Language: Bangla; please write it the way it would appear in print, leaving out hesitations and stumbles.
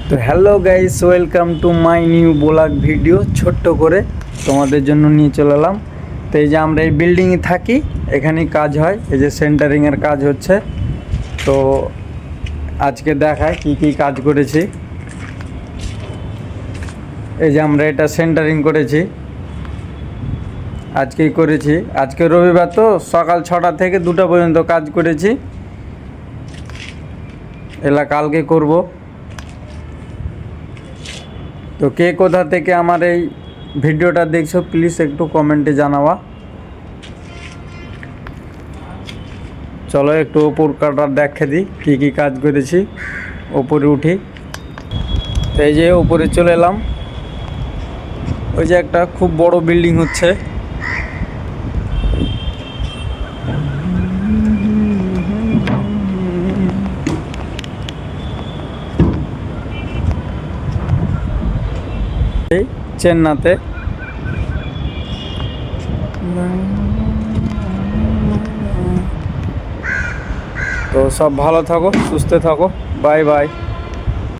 তো hello guys, welcome to my new blog video. ছোট্ট করে তোমাদের জন্য নিয়ে চলে এলাম। তো এই যে আমরা এই বিল্ডিংয়ে থাকি, এখানেই কাজ হয়, এই যে সেন্টারিংয়ের কাজ হচ্ছে। তো আজকে দেখায় কি কি কাজ করেছি। এই যে আমরা এটা সেন্টারিং করেছি, আজকেই করেছি। আজকে রবিবার, তো সকাল 6টা থেকে 2টা পর্যন্ত কাজ করেছি। এলা কালকে করব। তো কে কোথা থেকে আমার এই ভিডিওটা দেখছো প্লিজ একটু কমেন্টে জানাবা। চলো একটু ওপর কাটার দেখে দিই কী কী কাজ করেছি। ওপরে উঠি। এই যে ওপরে চলে এলাম। ওই যে একটা খুব বড় বিল্ডিং হচ্ছে। এই চেন্নাতে। তো সব ভালো থাকো, সুস্থ থাকো, বাই বাই।